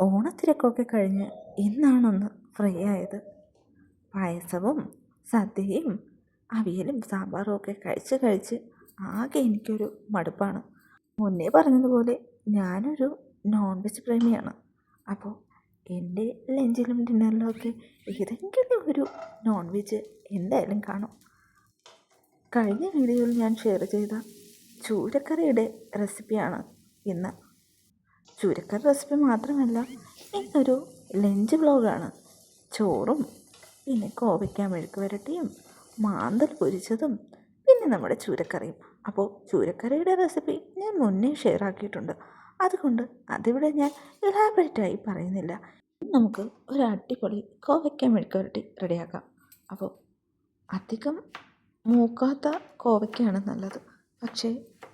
ഓണത്തിരക്കൊക്കെ കഴിഞ്ഞ് ഇന്നാണൊന്ന് ഫ്രീ ആയത്. പായസവും സദ്യയും അവിയലും സാമ്പാറും ഒക്കെ കഴിച്ച് ആകെ എനിക്കൊരു മടുപ്പാണ്. മുന്നേ പറഞ്ഞതുപോലെ ഞാനൊരു നോൺ വെജ് പ്രേമിയാണ്. അപ്പോൾ എൻ്റെ ലഞ്ചിലും ഡിന്നറിലും ഒക്കെ ഏതെങ്കിലും ഒരു നോൺ വെജ് എന്തായാലും കാണും. കഴിഞ്ഞ വീഡിയോയിൽ ഞാൻ ഷെയർ ചെയ്ത ചൂരക്കറിയുടെ റെസിപ്പിയാണ് ഇന്ന്. ചൂരക്കറി റെസിപ്പി മാത്രമല്ല, ഇന്നൊരു ലഞ്ച് വ്ലോഗാണ്. ചോറും പിന്നെ കോവയ്ക്ക മെഴുക്ക് വരട്ടിയും മാന്തൽ പൊരിച്ചതും പിന്നെ നമ്മുടെ ചൂരക്കറിയും. അപ്പോൾ ചൂരക്കറിയുടെ റെസിപ്പി ഞാൻ മുന്നേ ഷെയർ ആക്കിയിട്ടുണ്ട്, അതുകൊണ്ട് അതിവിടെ ഞാൻ എലാബറേറ്റായി പറയുന്നില്ല. നമുക്ക് ഒരു അടിപൊളി കോവയ്ക്ക മെഴുക്ക് വരട്ടി റെഡിയാക്കാം. അപ്പോൾ അധികം മൂക്കാത്ത കോവയ്ക്കയാണ് നല്ലത്. പക്ഷേ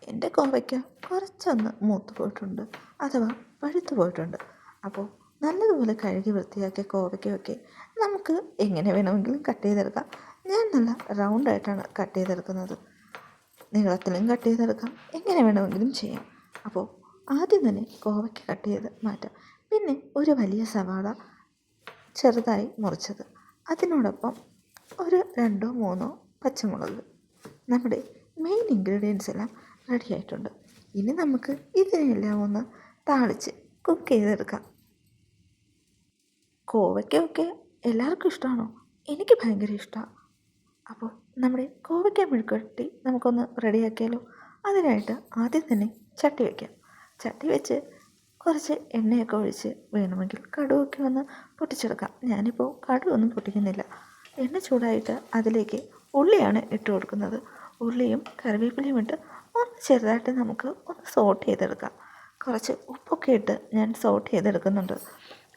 എൻ്റെ കോവയ്ക്ക കുറച്ചൊന്ന് മൂത്ത് പോയിട്ടുണ്ട്, അഥവാ പഴുത്തു പോയിട്ടുണ്ട്. അപ്പോൾ നല്ലതുപോലെ കഴുകി വൃത്തിയാക്കിയ കോവയ്ക്കൊക്കെ നമുക്ക് എങ്ങനെ വേണമെങ്കിലും കട്ട് ചെയ്തെടുക്കാം. ഞാൻ നല്ല റൗണ്ടായിട്ടാണ് കട്ട് ചെയ്തെടുക്കുന്നത്. നീളത്തിലും കട്ട് ചെയ്തെടുക്കാം, എങ്ങനെ വേണമെങ്കിലും ചെയ്യാം. അപ്പോൾ ആദ്യം തന്നെ കോവയ്ക്ക് കട്ട് ചെയ്ത് മാറ്റാം. പിന്നെ ഒരു വലിയ സവാള ചെറുതായി മുറിച്ചത്, അതിനോടൊപ്പം ഒരു 2-3 പച്ചമുളക്. നമ്മുടെ മെയിൻ ഇൻഗ്രീഡിയൻസ് എല്ലാം റെഡി ആയിട്ടുണ്ട്. ഇനി നമുക്ക് ഇതിനെല്ലാം ഒന്ന് താളിച്ച് കുക്ക് ചെയ്തെടുക്കാം. കോവയ്ക്കൊക്കെ എല്ലാവർക്കും ഇഷ്ടമാണോ? എനിക്ക് ഭയങ്കര ഇഷ്ടമാണ്. അപ്പോൾ നമ്മുടെ കോവയ്ക്ക മെഴുക്കുവരട്ടി നമുക്കൊന്ന് റെഡിയാക്കിയാലോ? അതിനായിട്ട് ആദ്യം തന്നെ ചട്ടി വയ്ക്കാം. ചട്ടി വെച്ച് കുറച്ച് എണ്ണയൊക്കെ ഒഴിച്ച് വേണമെങ്കിൽ കടുവൊക്കെ ഒന്ന് പൊട്ടിച്ചെടുക്കാം. ഞാനിപ്പോൾ കടുവൊന്നും പൊട്ടിക്കുന്നില്ല. എണ്ണ ചൂടായിട്ട് അതിലേക്ക് ഉള്ളിയാണ് ഇട്ട് കൊടുക്കുന്നത്. ഉള്ളിയും കറിവേപ്പിലയും ഇട്ട് ഒന്ന് ചെറുതായിട്ട് നമുക്ക് ഒന്ന് സോട്ട് ചെയ്തെടുക്കാം. കുറച്ച് ഉപ്പൊക്കെ ഇട്ട് ഞാൻ സോട്ട് ചെയ്തെടുക്കുന്നുണ്ട്.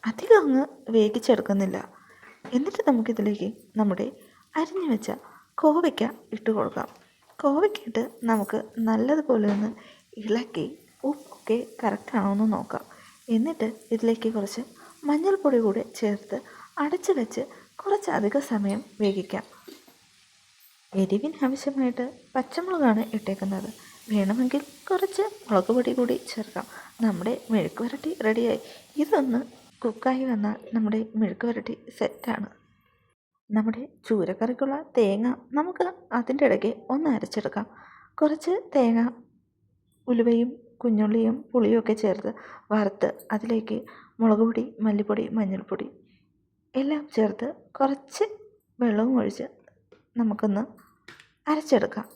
അധികം അങ്ങ് വേവിച്ചെടുക്കുന്നില്ല. എന്നിട്ട് നമുക്കിതിലേക്ക് നമ്മുടെ അരിഞ്ഞു വെച്ച കോവയ്ക്ക ഇട്ട് കൊടുക്കാം. കോവയ്ക്ക ഇട്ട് നമുക്ക് നല്ലതുപോലെ ഒന്ന് ഇളക്കി ഉപ്പൊക്കെ കറക്റ്റാണോ എന്ന് നോക്കാം. എന്നിട്ട് ഇതിലേക്ക് കുറച്ച് മഞ്ഞൾപ്പൊടി കൂടെ ചേർത്ത് അടച്ച് വെച്ച് കുറച്ചധികം സമയം വേവിക്കാം. എരിവിന് ആവശ്യമായിട്ട് പച്ചമുളകാണ് ഇട്ടേക്കുന്നത്. വേണമെങ്കിൽ കുറച്ച് മുളക് പൊടി കൂടി ചേർക്കാം. നമ്മുടെ മെഴുക്ക് വരട്ടി റെഡിയായി. ഇതൊന്ന് കുക്കായി വന്നാൽ നമ്മുടെ മെഴുക്ക് വരട്ടി സെറ്റാണ്. നമ്മുടെ ചൂരക്കറിക്കുള്ള തേങ്ങ നമുക്ക് അതിൻ്റെ ഇടയ്ക്ക് ഒന്ന് അരച്ചെടുക്കാം. കുറച്ച് തേങ്ങ ഉലുവയും കുഞ്ഞുള്ളിയും പുളിയും ഒക്കെ ചേർത്ത് വറുത്ത് അതിലേക്ക് മുളക് പൊടി, മല്ലിപ്പൊടി, മഞ്ഞൾപ്പൊടി എല്ലാം ചേർത്ത് കുറച്ച് വെള്ളവും ഒഴിച്ച് നമുക്കൊന്ന് അരച്ചെടുക്കാം.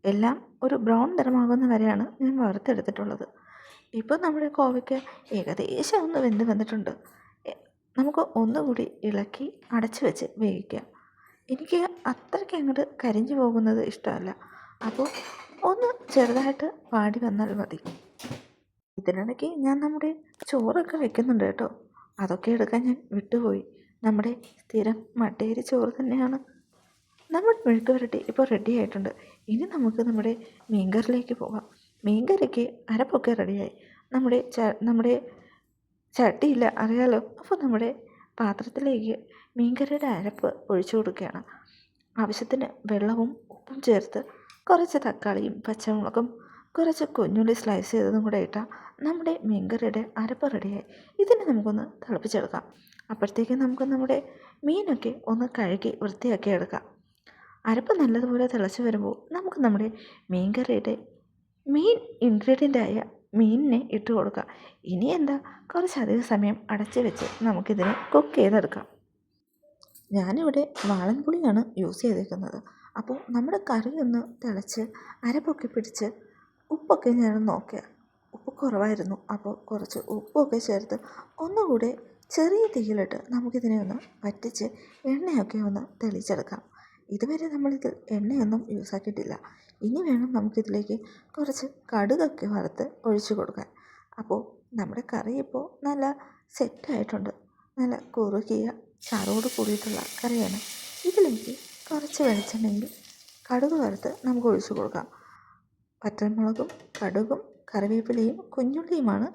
എല്ലാം ഒരു ബ്രൗൺ നിറമാകുന്ന വരെയാണ് ഞാൻ വറുത്തെടുത്തിട്ടുള്ളത്. ഇപ്പോൾ നമ്മുടെ കോവയ്ക്ക് ഏകദേശം ഒന്ന് വെന്ത് വന്നിട്ടുണ്ട്. നമുക്ക് ഒന്നുകൂടി ഇളക്കി അടച്ചു വെച്ച് വേവിക്കാം. എനിക്ക് അത്രയ്ക്ക് അങ്ങോട്ട് കരിഞ്ഞു പോകുന്നത് ഇഷ്ടമല്ല. അപ്പോൾ ഒന്ന് ചെറുതായിട്ട് വാടി വന്നാൽ മതി. ഇതിനിടയ്ക്ക് ഞാൻ നമ്മുടെ ചോറൊക്കെ വെക്കുന്നുണ്ട് കേട്ടോ. അതൊക്കെ എടുക്കാൻ ഞാൻ വിട്ടുപോയി. നമ്മുടെ സ്ഥിരം മട്ടേരി ചോറ് തന്നെയാണ്. നമ്മുടെ മെഴുക്ക് വരട്ടി ഇപ്പോൾ റെഡി ആയിട്ടുണ്ട്. ഇനി നമുക്ക് നമ്മുടെ മീൻകറിയിലേക്ക് പോകാം. മീൻകറിക്ക് അരപ്പൊക്കെ റെഡിയായി. നമ്മുടെ ചട്ടിയില്ല, അറിയാലോ. അപ്പോൾ നമ്മുടെ പാത്രത്തിലേക്ക് മീൻകറിയുടെ അരപ്പ് ഒഴിച്ചു കൊടുക്കുകയാണ്. ആവശ്യത്തിന് വെള്ളവും ഉപ്പും ചേർത്ത് കുറച്ച് തക്കാളിയും പച്ചമുളകും കുറച്ച് കുഞ്ഞുള്ളി സ്ലൈസ് ചെയ്തതും കൂടെ ഇട്ടാൽ നമ്മുടെ മീൻകറിയുടെ അരപ്പ് റെഡിയായി. ഇതിനെ നമുക്കൊന്ന് തിളപ്പിച്ചെടുക്കാം. അപ്പോഴത്തേക്കും നമുക്ക് നമ്മുടെ മീനൊക്കെ ഒന്ന് കഴുകി വൃത്തിയാക്കി എടുക്കാം. അരപ്പ് നല്ലതുപോലെ തിളച്ച് വരുമ്പോൾ നമുക്ക് നമ്മുടെ മീൻകറിയുടെ മെയിൻ ഇൻഗ്രീഡിയൻ്റായ മീനിനെ ഇട്ട് കൊടുക്കാം. ഇനി എന്താ, കുറച്ചധികം സമയം അടച്ച് വെച്ച് നമുക്കിതിനെ കുക്ക് ചെയ്തെടുക്കാം. ഞാനിവിടെ വാളൻപുളിയാണ് യൂസ് ചെയ്തേക്കുന്നത്. അപ്പോൾ നമ്മുടെ കറി ഒന്ന് തിളച്ച് അരപ്പൊക്കെ പിടിച്ച് ഉപ്പൊക്കെ ഞാൻ നോക്കിയ ഉപ്പ് കുറവായിരുന്നു. അപ്പോൾ കുറച്ച് ഉപ്പൊക്കെ ചേർത്ത് ഒന്നുകൂടെ ചെറിയ തീയിലിട്ട് നമുക്കിതിനെ ഒന്ന് വറ്റിച്ച് എണ്ണയൊക്കെ ഒന്ന് തെളിച്ചെടുക്കാം. ഇതുവരെ നമ്മളിതിൽ എണ്ണയൊന്നും യൂസ് ആക്കിയിട്ടില്ല. ഇനി വേണം നമുക്കിതിലേക്ക് കുറച്ച് കടുകൊക്കെ വറുത്ത് ഒഴിച്ചു കൊടുക്കാൻ. അപ്പോൾ നമ്മുടെ കറി ഇപ്പോൾ നല്ല സെറ്റായിട്ടുണ്ട്. നല്ല കുറുകിയ ചാറോട് കൂടിയിട്ടുള്ള കറിയാണ്. ഇതിലേക്ക് കുറച്ച് വെളിച്ചെണ്ണയിൽ കടുക് വറുത്ത് നമുക്ക് ഒഴിച്ചു കൊടുക്കാം. വറ്റൽമുളകും കടുകും കറിവേപ്പിലയും കുഞ്ഞുള്ളിയുമാണ്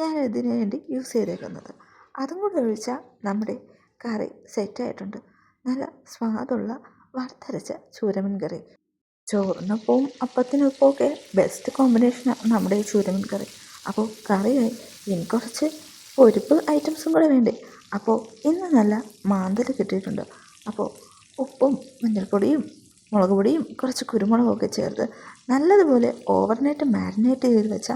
ഞാൻ ഇതിനു വേണ്ടി യൂസ് ചെയ്തേക്കുന്നത്. അതും കൂടെ ഒഴിച്ചാൽ നമ്മുടെ കറി സെറ്റായിട്ടുണ്ട്. നല്ല സ്വാദുള്ള വറുത്തരച്ച ചൂരമീൻ കറി. ചോറിനൊപ്പവും അപ്പത്തിനൊപ്പമൊക്കെ ബെസ്റ്റ് കോമ്പിനേഷനാണ് നമ്മുടെ ചൂരമീൻ കറി. അപ്പോൾ കറിയായി. ഇനി കുറച്ച് പൊരിപ്പ് ഐറ്റംസും കൂടെ വേണ്ടേ. അപ്പോൾ ഇന്ന് നല്ല മാന്തൽ കിട്ടിയിട്ടുണ്ട്. അപ്പോൾ ഉപ്പും മഞ്ഞൾപ്പൊടിയും മുളക് പൊടിയും കുറച്ച് കുരുമുളകൊക്കെ ചേർത്ത് നല്ലതുപോലെ ഓവർനൈറ്റ് മാരിനേറ്റ് ചെയ്ത് വെച്ച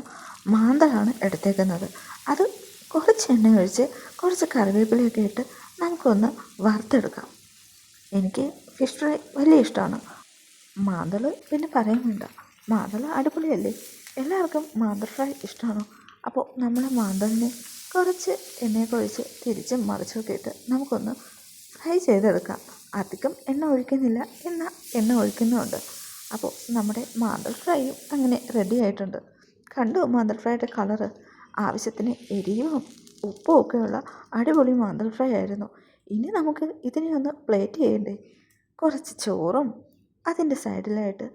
മാന്തലാണ് എടുത്തേക്കുന്നത്. അത് കുറച്ച് എണ്ണ ഒഴിച്ച് കുറച്ച് കറിവേപ്പിലയൊക്കെ ഇട്ട് നമുക്കൊന്ന് വറുത്തെടുക്കാം. എനിക്ക് ഫിഷ് ഫ്രൈ വലിയ ഇഷ്ടമാണ്. മാന്തൾ പിന്നെ പറയാൻ വേണ്ട, മാന്തൾ അടിപൊളിയല്ലേ. എല്ലാവർക്കും മാന്തൾ ഫ്രൈ ഇഷ്ടമാണോ? അപ്പോൾ നമ്മൾ മാന്തളിനെ കുറച്ച് എണ്ണയൊക്കെ ഒഴിച്ച് തിരിച്ചും മറിച്ചൊക്കെ ഇട്ട് നമുക്കൊന്ന് ഫ്രൈ ചെയ്തെടുക്കാം. അധികം എണ്ണ ഒഴിക്കുന്നില്ല, എന്നാൽ എണ്ണ ഒഴിക്കുന്നുമുണ്ട്. അപ്പോൾ നമ്മുടെ മാന്തൾ ഫ്രൈയും അങ്ങനെ റെഡി ആയിട്ടുണ്ട്. കണ്ടു മാന്തൾ ഫ്രൈയുടെ കളറ്. ആവശ്യത്തിന് എരിവും ഉപ്പും ഒക്കെയുള്ള അടിപൊളി മാന്തൾ ഫ്രൈ ആയിരുന്നു. ഇനി നമുക്ക് ഇതിനെ ഒന്ന് പ്ലേറ്റ് ചെയ്യണ്ടേ. കുറച്ച് ചോറും അതിൻ്റെ സൈഡിലായിട്ട്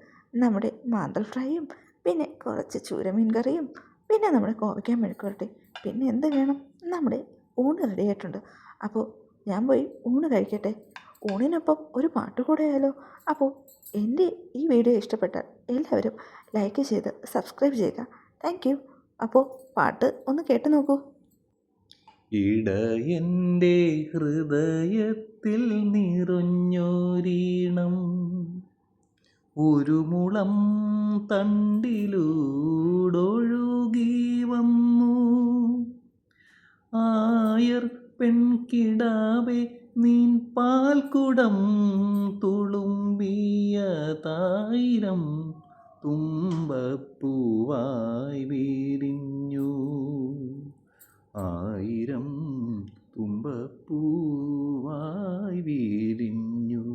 നമ്മുടെ മാന്തൾ ഫ്രൈയും പിന്നെ കുറച്ച് ചൂരമീൻ കറിയും പിന്നെ നമ്മുടെ കോവയ്ക്ക മെഴുക്കുവരട്ടി, പിന്നെ എന്ത് വേണം, നമ്മുടെ ഊണ് റെഡി ആയിട്ടുണ്ട്. അപ്പോൾ ഞാൻ പോയി ഊണ് കഴിക്കട്ടെ. ഊണിനൊപ്പം ഒരു പാട്ട് കൂടെ ആയാലോ. അപ്പോൾ എൻ്റെ ഈ വീഡിയോ ഇഷ്ടപ്പെട്ടാൽ എല്ലാവരും ലൈക്ക് ചെയ്ത് സബ്സ്ക്രൈബ് ചെയ്യുക. Thank you. അപ്പോൾ പാട്ട് ഒന്ന് കേട്ട് നോക്കൂ. ഇടയൻ്റെ ഹൃദയത്തിൽ നിറഞ്ഞൊരീണം ഒരു മുളം തണ്ടിലൂടൊഴുകി വന്നു. ആയർ പെൺകിടാവെ നീൻ പാൽക്കുടം തുളുമ്പിയതായിരം തുമ്പപ്പൂവായി വിരിഞ്ഞു. ആയിരം തുമ്പപ്പൂവായി വിരിഞ്ഞു.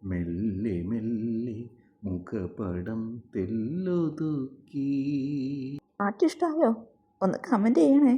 മെല്ലെ മെല്ലെ മുഖപടം തെല്ലൊതുക്കി. പാട്ട് ഇഷ്ടമായോ? ഒന്ന് കമൻറ്റ് ചെയ്യണേ.